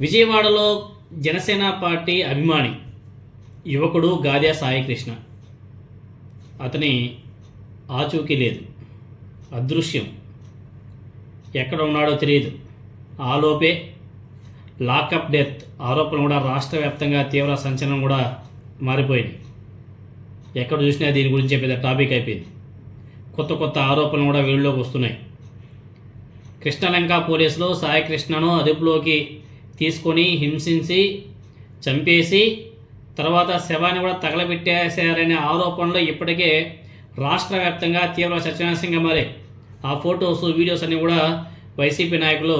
విజయవాడలో జనసేన పార్టీ అభిమాని యువకుడు గాదె సాయికృష్ణ. అతని ఆచూకీ లేదు, అదృశ్యం, ఎక్కడ ఉన్నాడో తెలియదు. ఆలోపే లాకప్ డెత్ ఆరోపణలు కూడా రాష్ట్ర వ్యాప్తంగా తీవ్ర సంచలనం కూడా మారిపోయింది. ఎక్కడ చూసినా దీని గురించి పెద్ద టాపిక్ అయిపోయింది. కొత్త కొత్త ఆరోపణలు కూడా వీళ్ళలోకి వస్తున్నాయి. కృష్ణలంక పోలీసులు సాయికృష్ణను అదుపులోకి తీసుకొని హింసించి చంపేసి తర్వాత శవాన్ని కూడా తగలబెట్టేశారనే ఆరోపణలు ఇప్పటికే రాష్ట్ర వ్యాప్తంగా తీవ్ర చర్చనీయాంశంగా మారాయి. ఆ ఫొటోస్ వీడియోస్ అన్నీ కూడా వైసీపీ నాయకులు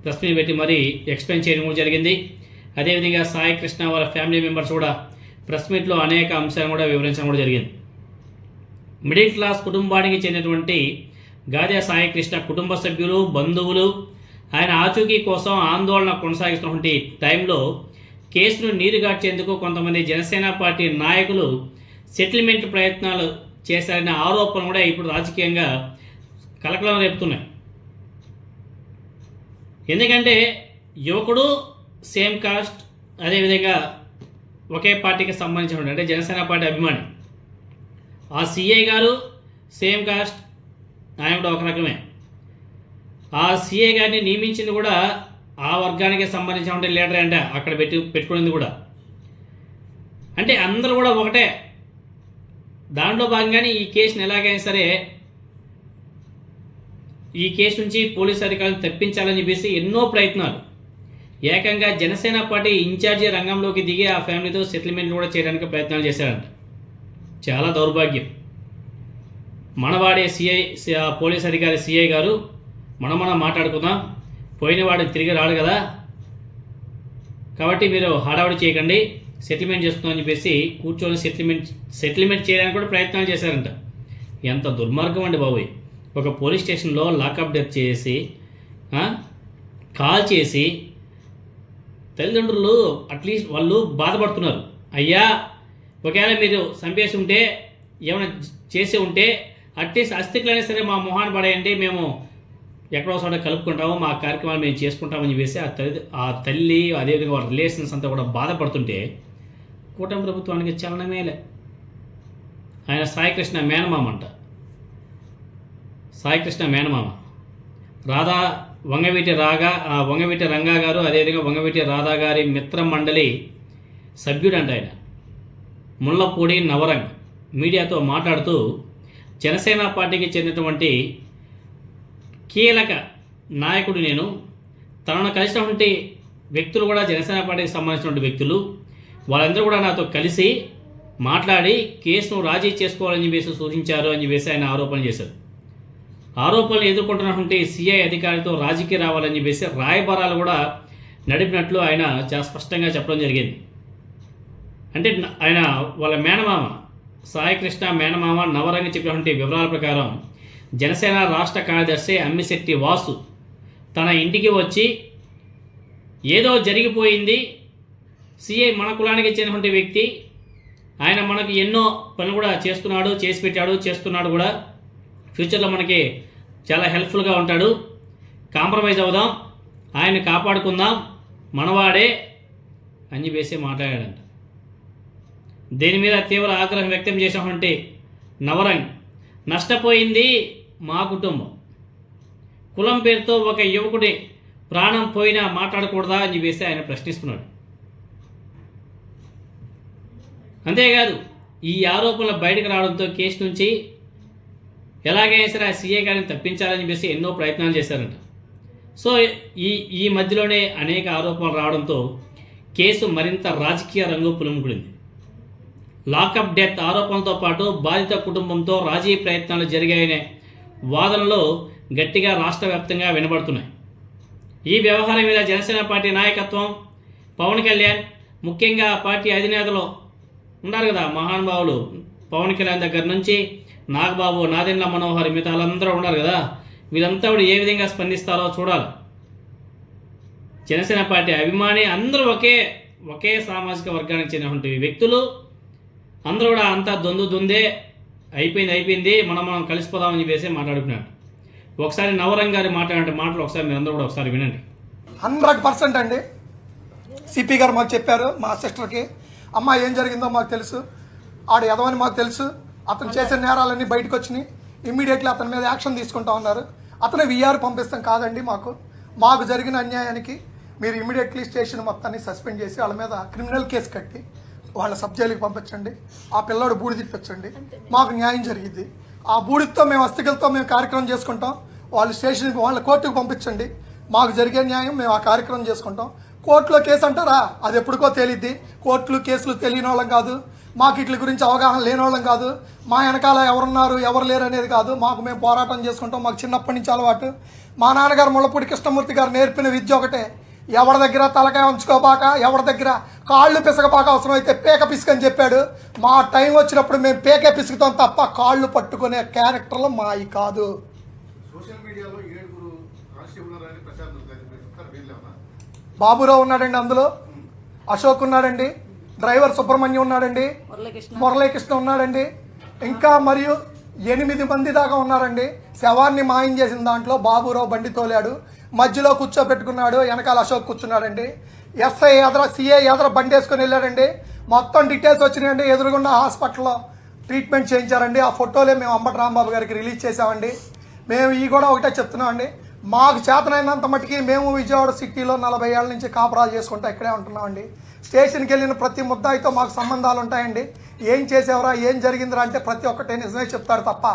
ప్రెస్ మీట్ పెట్టి మరీ ఎక్స్ప్లెయిన్ చేయడం కూడా జరిగింది. అదేవిధంగా సాయికృష్ణ వాళ్ళ ఫ్యామిలీ మెంబర్స్ కూడా ప్రెస్ మీట్లో అనేక అంశాలను కూడా వివరించడం కూడా జరిగింది. మిడిల్ క్లాస్ కుటుంబానికి చెందినటువంటి గాదె సాయికృష్ణ కుటుంబ సభ్యులు, బంధువులు ఆయన ఆచూకీ కోసం ఆందోళన కొనసాగిస్తున్నటువంటి టైంలో కేసును నీరుగార్చేందుకు కొంతమంది జనసేన పార్టీ నాయకులు సెటిల్మెంట్ ప్రయత్నాలు చేశారనే ఆరోపణలు కూడా ఇప్పుడు రాజకీయంగా కలకలం రేపుతున్నాయి. ఎందుకంటే యువకుడు సేమ్ కాస్ట్, అదేవిధంగా ఒకే పార్టీకి సంబంధించిన అంటే జనసేన పార్టీ అభిమాని. ఆ సిఐ గారు సేమ్ కాస్ట్, ఆయన కూడా ఒక రకమే. ఆ సిఐ గారిని నియమించింది కూడా ఆ వర్గానికి సంబంధించిన లీడర్ అంటే అక్కడ పెట్టుకునేది కూడా అంటే అందరూ కూడా ఒకటే. దాంట్లో భాగంగానే ఈ కేసును ఎలాగైనా సరే ఈ కేసు నుంచి పోలీసు అధికారులను తప్పించాలని చెప్పేసి ఎన్నో ప్రయత్నాలు, ఏకంగా జనసేన పార్టీ ఇన్ఛార్జి రంగంలోకి దిగి ఆ ఫ్యామిలీతో సెటిల్మెంట్ కూడా చేయడానికి ప్రయత్నాలు చేశారంట. చాలా దౌర్భాగ్యం. మనవాడే సిఐ పోలీస్ అధికారి సిఐ గారు మనం మాట్లాడుకుందాం, పోయినవాడు తిరిగి రాడు కదా, కాబట్టి మీరు హడావుడి చేయకండి, సెటిల్మెంట్ చేసుకుందామని చెప్పేసి కూర్చొని సెటిల్మెంట్ చేయడానికి కూడా ప్రయత్నాలు చేశారంట. ఎంత దుర్మార్గం అండి బాబోయ్. ఒక పోలీస్ స్టేషన్లో లాకప్ డెత్ చేసి కాల్ చేసి తల్లిదండ్రులు అట్లీస్ట్ వాళ్ళు బాధపడుతున్నారు. అయ్యా ఒకవేళ మీరు చంపేసి ఉంటే ఏమైనా చేసి ఉంటే అట్లీస్ట్ అస్థికులైనా సరే మా మొహాన్ని పడేయండి, మేము ఎక్కడో చోట కలుపుకుంటాము, మా కార్యక్రమాలు మేము చేసుకుంటామని చెప్పేసి ఆ తల్లి అదేవిధంగా వాళ్ళ రిలేషన్స్ అంతా కూడా బాధపడుతుంటే కూటమి ప్రభుత్వానికి చలనమేలే. ఆయన సాయికృష్ణ మేనమామ అంట. సాయికృష్ణ మేనమామ వంగవీటి రంగా గారు, అదేవిధంగా వంగవీటి రాధా గారి మిత్ర మండలి సభ్యుడంట ఆయన. ముళ్ళపూడి నవరంగ్ మీడియాతో మాట్లాడుతూ జనసేన పార్టీకి చెందినటువంటి కీలక నాయకుడు నేను, తనను కలిసినటువంటి వ్యక్తులు కూడా జనసేన పార్టీకి సంబంధించినటువంటి వ్యక్తులు, వాళ్ళందరూ కూడా నాతో కలిసి మాట్లాడి కేసును రాజీ చేసుకోవాలని చెప్పేసి సూచించారు అని చెప్పేసి ఆయన ఆరోపణలు చేశారు. ఆరోపణలు ఎదుర్కొంటున్నటువంటి సిఐ అధికారితో రాజీకి రావాలని చెప్పేసి రాయబారాలు కూడా నడిపినట్లు ఆయన చాలా స్పష్టంగా చెప్పడం జరిగింది. అంటే ఆయన వాళ్ళ మేనమామ సాయికృష్ణ మేనమామ నవరంగి చెప్పినటువంటి వివరాల ప్రకారం జనసేన రాష్ట్ర కార్యదర్శి అమ్మిశెట్టి వాసు తన ఇంటికి వచ్చి ఏదో జరిగిపోయింది, సిఐ మన కులానికి చెందినటువంటి వ్యక్తి, ఆయన మనకి ఎన్నో పనులు కూడా చేస్తున్నాడు, చేసి పెట్టాడు, చేస్తున్నాడు కూడా, ఫ్యూచర్లో మనకి చాలా హెల్ప్ఫుల్గా ఉంటాడు, కాంప్రమైజ్ అవుదాం, ఆయన్ని కాపాడుకుందాం, మనవాడే అని చెప్పేసి మాట్లాడాడంట. దీని మీద తీవ్ర ఆగ్రహం వ్యక్తం చేసినటువంటి నవరంగ్, నష్టపోయింది మా కుటుంబం, కులం పేరుతో ఒక యువకుడి ప్రాణం పోయినా మాట్లాడకూడదా అని చెప్పేసి ఆయన ప్రశ్నిస్తున్నాడు. అంతేకాదు ఈ ఆరోపణలు బయటకు రావడంతో కేసు నుంచి ఎలాగైనా సరే ఆ సీఏ గారిని తప్పించాలని చెప్పేసి ఎన్నో ప్రయత్నాలు చేశారంట. సో ఈ మధ్యలోనే అనేక ఆరోపణలు రావడంతో కేసు మరింత రాజకీయ రంగు పులుముకుడింది. లాకప్ డెత్ ఆరోపణలతో పాటు బాధిత కుటుంబంతో రాజీ ప్రయత్నాలు జరిగాయనే వాదనలు గట్టిగా రాష్ట్ర వ్యాప్తంగా వినబడుతున్నాయి. ఈ వ్యవహారం మీద జనసేన పార్టీ నాయకత్వం, పవన్ కళ్యాణ్, ముఖ్యంగా పార్టీ అధినేతలు ఉన్నారు కదా, మహానుభావులు పవన్ కళ్యాణ్ దగ్గర నుంచి నాగబాబు, నాదెండ్ల మనోహర్, మిగతా వాళ్ళందరూ ఉన్నారు కదా, వీళ్ళంతా కూడా ఏ విధంగా స్పందిస్తారో చూడాలి. జనసేన పార్టీ అభిమాని అందరూ ఒకే సామాజిక వర్గానికి చెందినటువంటి వ్యక్తులు అందరూ కూడా అంతా దొందే అయిపోయింది, మనం కలిసిపోదామని చెప్పేసి మాట్లాడుకున్నాడు. ఒకసారి నవరంగ్ గారి మాట్లాడే మాటలు ఒకసారి మీరు అందరూ కూడా ఒకసారి వినండి. 100% అండి. సిపి గారు మాకు చెప్పారు, మా సిస్టర్కి, అమ్మ ఏం జరిగిందో మాకు తెలుసు, ఆడు ఎదవని మాకు తెలుసు, అతను చేసిన నేరాలన్నీ బయటకు వచ్చినాయి, ఇమ్మీడియట్లీ అతని మీద యాక్షన్ తీసుకుంటా ఉన్నారు. అతను విఆర్ పంపిస్తాం కాదండి, మాకు జరిగిన అన్యాయానికి మీరు ఇమ్మీడియట్లీ స్టేషన్ మొత్తాన్ని సస్పెండ్ చేసి వాళ్ళ మీద క్రిమినల్ కేసు కట్టి వాళ్ళ సబ్ జైలుకి పంపించండి, ఆ పిల్లోడు బూడి తిప్పించండి, మాకు న్యాయం జరిగింది. ఆ బూడితో మేము అస్థికలతో మేము కార్యక్రమం చేసుకుంటాం, వాళ్ళు స్టేషన్కి వాళ్ళ కోర్టుకు పంపించండి, మాకు జరిగే న్యాయం మేము ఆ కార్యక్రమం చేసుకుంటాం. కోర్టులో కేసు అంటారా, అది ఎప్పటికో తేలిద్ది. కోర్టులు కేసులు తెలియని వాళ్ళం కాదు, మాకు వీటి గురించి అవగాహన లేని వాళ్ళం కాదు, మా వెనకాల ఎవరున్నారు ఎవరు లేరు అనేది కాదు, మేము పోరాటం చేసుకుంటాం. మాకు చిన్నప్పటి నుంచి అలవాటు. మా నాన్నగారు ముళ్ళపూడి కృష్ణమూర్తి గారు నేర్పిన విద్య ఒకటే, ఎవరి దగ్గర తలకాయ ఉంచుకోబాక, ఎవరి దగ్గర కాళ్ళు పిసకబాక, అవసరమైతే పేక పిసుకని చెప్పాడు. మా టైం వచ్చినప్పుడు మేము పేకే పిసుకుతాం తప్ప కాళ్ళు పట్టుకునే క్యారెక్టర్లు మాయి కాదు. బాబురావు ఉన్నాడండి, అందులో అశోక్ ఉన్నాడండి, డ్రైవర్ సుబ్రహ్మణ్యం ఉన్నాడండి, మురళీకృష్ణ ఉన్నాడండి, ఇంకా మరియు 8 మంది దాకా ఉన్నారండి. శవాన్ని మాయం చేసిన దాంట్లో బాబురావు బండి తోలాడు, మధ్యలో కూర్చోబెట్టుకున్నాడు, వెనకాల అశోక్ కూర్చున్నాడండి. ఎస్ఐ ఎదర సిఐ ఎదర బండి వేసుకొని వెళ్ళాడండి. మొత్తం డీటెయిల్స్ వచ్చినాయండి. ఎదురుగుండా హాస్పిటల్లో ట్రీట్మెంట్ చేయించారండి. ఆ ఫోటోలే మేము అంబటి రాంబాబు గారికి రిలీజ్ చేసామండి. మేము ఈ కూడా ఒకటే చెప్తున్నామండి, మాకు చేతనైనంత మట్టుకి మేము విజయవాడ సిటీలో 40 ఏళ్ళ నుంచి కాపురాలు చేసుకుంటూ ఇక్కడే ఉంటున్నామండి. స్టేషన్కి వెళ్ళిన ప్రతి ముద్దాయితో మాకు సంబంధాలు ఉంటాయండి. ఏం చేసేవరా, ఏం జరిగిందిరా అంటే ప్రతి ఒక్కటే నిజమే చెప్తాడు తప్ప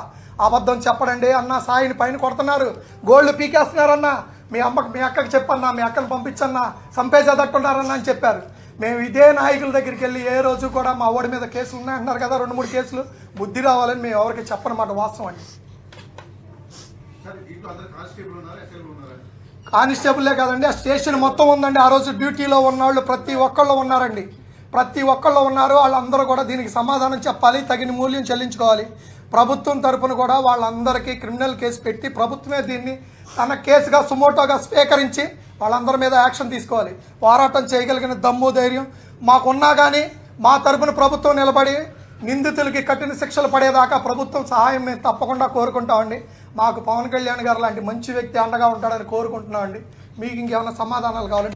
అబద్ధం చెప్పడండి. అన్న సాయిని పైన కొడుతున్నారు, గోల్డ్ పీకేస్తున్నారన్న, మీ అక్కకి చెప్పన్నా, మీ అక్కను పంపించన్నా, సంపేసేదట్టున్నారన్న అని చెప్పారు. మేము ఇదే నాయకుల దగ్గరికి వెళ్ళి ఏ రోజు కూడా మా ఓడి మీద కేసులు ఉన్నాయంటున్నారు కదా, 2-3 కేసులు, బుద్ధి రావాలని మేము ఎవరికి చెప్పనమాట, వాస్తవం అండి. కానిస్టేబుల్లే కాదండి, ఆ స్టేషన్ మొత్తం ఉందండి. ఆ రోజు డ్యూటీలో ఉన్నవాళ్ళు ప్రతి ఒక్కళ్ళు ఉన్నారండి, ప్రతి ఒక్కళ్ళు ఉన్నారు. వాళ్ళందరూ కూడా దీనికి సమాధానం చెప్పాలి, తగిన మూల్యం చెల్లించుకోవాలి. ప్రభుత్వం తరపున కూడా వాళ్ళందరికీ క్రిమినల్ కేసు పెట్టి ప్రభుత్వమే దీన్ని తన కేసుగా సుమోటోగా స్వీకరించి వాళ్ళందరి మీద యాక్షన్ తీసుకోవాలి. పోరాటం చేయగలిగిన దమ్ము ధైర్యం మాకున్నా కానీ మా తరపున ప్రభుత్వం నిలబడి నిందితులకి కఠిన శిక్షలు పడేదాకా ప్రభుత్వం సహాయం మేము తప్పకుండా కోరుకుంటామండి. మాకు పవన్ కళ్యాణ్ గారు లాంటి మంచి వ్యక్తి అండగా ఉంటాడని కోరుకుంటున్నామండి. మీకు ఇంకేమైనా సమాధానాలు కావాలంటే